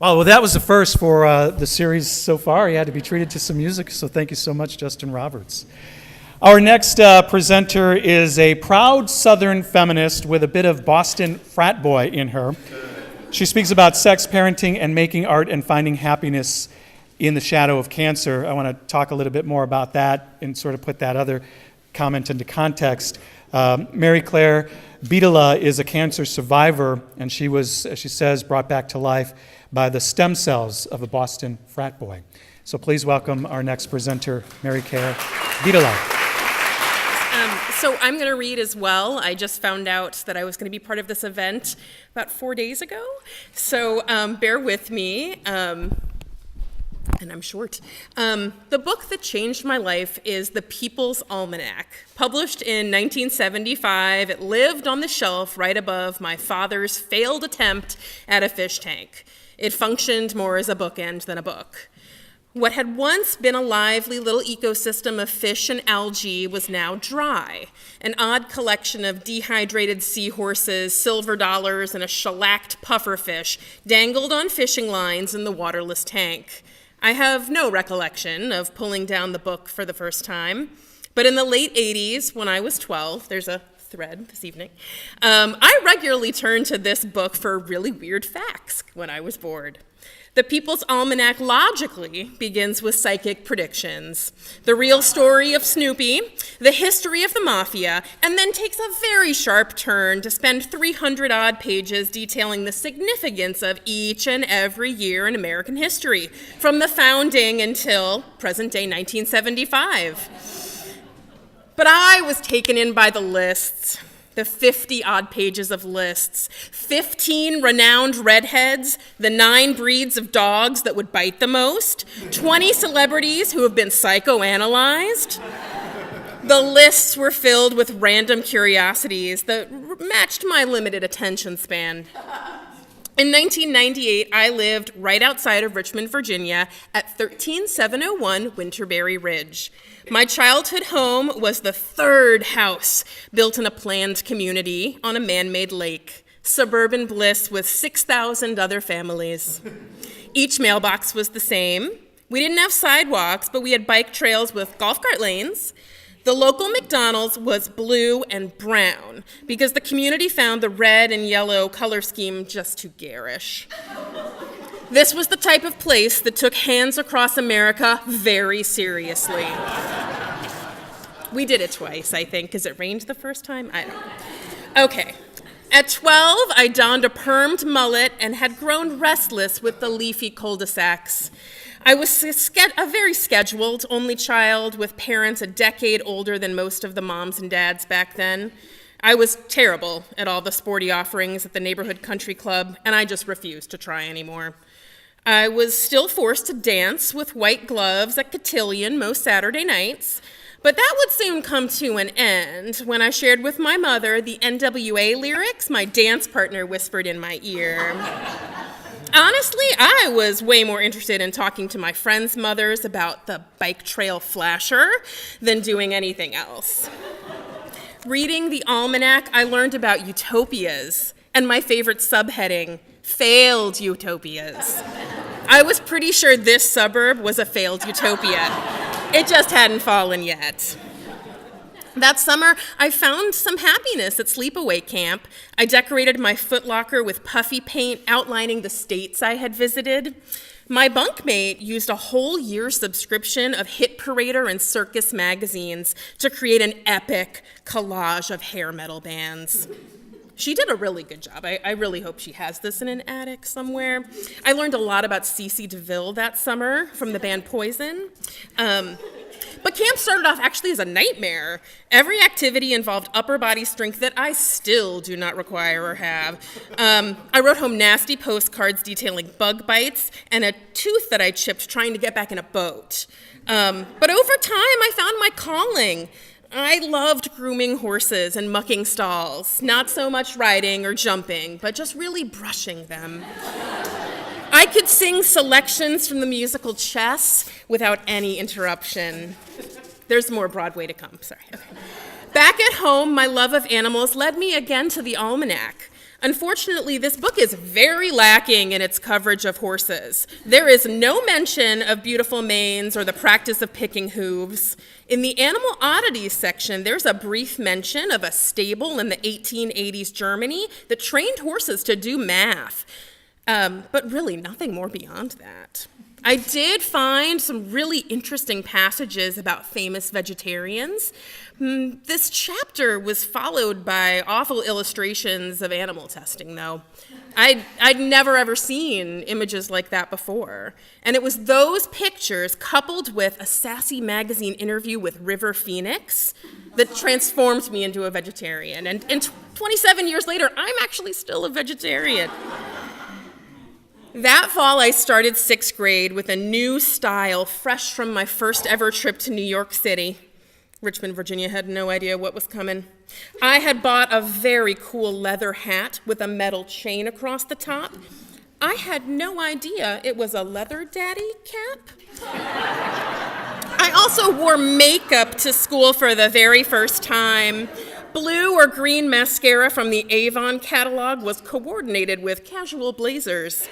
Well, that was the first for the series so far. He had to be treated to some music, so thank you so much, Justin Roberts. Our next presenter is a proud Southern feminist with a bit of Boston frat boy in her. She speaks about sex, parenting, and making art and finding happiness in the shadow of cancer. I want to talk a little bit more about that and sort of put that other comment into context. Mary Clare Bietila is a cancer survivor, and she was, as she says, brought back to life by the stem cells of a Boston frat boy. So please welcome our next presenter, Mary Clare Bietila. So I'm going to read as well. I just found out that I was going to be part of this event about 4 days ago, so bear with me. And I'm short. The book that changed my life is The People's Almanac. Published in 1975, it lived on the shelf right above my father's failed attempt at a fish tank. It functioned more as a bookend than a book. What had once been a lively little ecosystem of fish and algae was now dry, an odd collection of dehydrated seahorses, silver dollars, and a shellacked pufferfish dangled on fishing lines in the waterless tank. I have no recollection of pulling down the book for the first time, but in the late 80s, when I was 12, there's a thread this evening, I regularly turned to this book for really weird facts when I was bored. The People's Almanac logically begins with psychic predictions, the real story of Snoopy, the history of the mafia, and then takes a very sharp turn to spend 300-odd pages detailing the significance of each and every year in American history, from the founding until present-day 1975. But I was taken in by the lists. The 50-odd pages of lists, 15 renowned redheads, the 9 breeds of dogs that would bite the most, 20 celebrities who have been psychoanalyzed. The lists were filled with random curiosities that matched my limited attention span. In 1998, I lived right outside of Richmond, Virginia, at 13701 Winterberry Ridge. My childhood home was the third house built in a planned community on a man-made lake, suburban bliss with 6,000 other families. Each mailbox was the same. We didn't have sidewalks, but we had bike trails with golf cart lanes. The local McDonald's was blue and brown because the community found the red and yellow color scheme just too garish. This was the type of place that took Hands Across America very seriously. We did it twice, I think, because it rained the first time. I don't know. Okay. At 12, I donned a permed mullet and had grown restless with the leafy cul-de-sacs. I was a very scheduled only child with parents a decade older than most of the moms and dads back then. I was terrible at all the sporty offerings at the neighborhood country club, and I just refused to try anymore. I was still forced to dance with white gloves at Cotillion most Saturday nights, but that would soon come to an end when I shared with my mother the NWA lyrics my dance partner whispered in my ear. Honestly, I was way more interested in talking to my friends' mothers about the bike trail flasher than doing anything else. Reading the almanac, I learned about utopias and my favorite subheading, Failed Utopias. I was pretty sure this suburb was a failed utopia. It just hadn't fallen yet. That summer, I found some happiness at sleepaway camp. I decorated my footlocker with puffy paint outlining the states I had visited. My bunkmate used a whole year subscription of Hit Parader and Circus magazines to create an epic collage of hair metal bands. She did a really good job. I really hope she has this in an attic somewhere. I learned a lot about Cece DeVille that summer from the band Poison. But camp started off actually as a nightmare. Every activity involved upper body strength that I still do not require or have. I wrote home nasty postcards detailing bug bites and a tooth that I chipped trying to get back in a boat. But over time, I found my calling. I loved grooming horses and mucking stalls, not so much riding or jumping, but just really brushing them. I could sing selections from the musical Chess without any interruption. There's more Broadway to come, sorry. Okay. Back at home, my love of animals led me again to the almanac. Unfortunately, this book is very lacking in its coverage of horses. There is no mention of beautiful manes or the practice of picking hooves. In the animal oddities section, there's a brief mention of a stable in the 1880s Germany that trained horses to do math, but really nothing more beyond that. I did find some really interesting passages about famous vegetarians. This chapter was followed by awful illustrations of animal testing, though. I'd never ever seen images like that before. And it was those pictures coupled with a sassy magazine interview with River Phoenix that transformed me into a vegetarian. And 27 years later, I'm actually still a vegetarian. That fall, I started 6th grade with a new style fresh from my first ever trip to New York City. Richmond, Virginia had no idea what was coming. I had bought a very cool leather hat with a metal chain across the top. I had no idea it was a leather daddy cap. I also wore makeup to school for the very first time. Blue or green mascara from the Avon catalog was coordinated with casual blazers.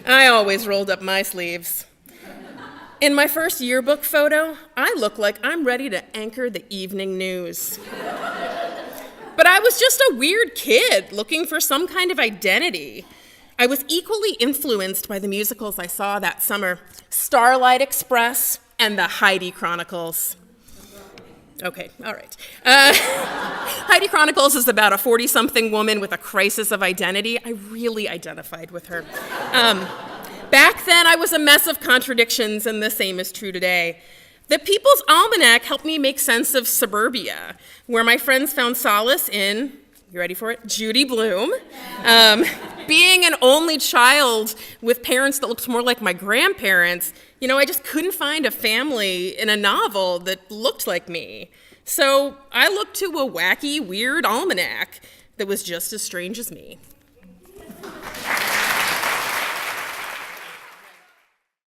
I always rolled up my sleeves. In my first yearbook photo, I look like I'm ready to anchor the evening news. But I was just a weird kid looking for some kind of identity. I was equally influenced by the musicals I saw that summer, Starlight Express and the Heidi Chronicles. Okay, all right. Heidi Chronicles is about a 40-something woman with a crisis of identity. I really identified with her. Back then, I was a mess of contradictions, and the same is true today. The People's Almanac helped me make sense of suburbia, where my friends found solace in, you ready for it, Judy Blume. Being an only child with parents that looked more like my grandparents, I just couldn't find a family in a novel that looked like me. So I looked to a wacky, weird almanac that was just as strange as me.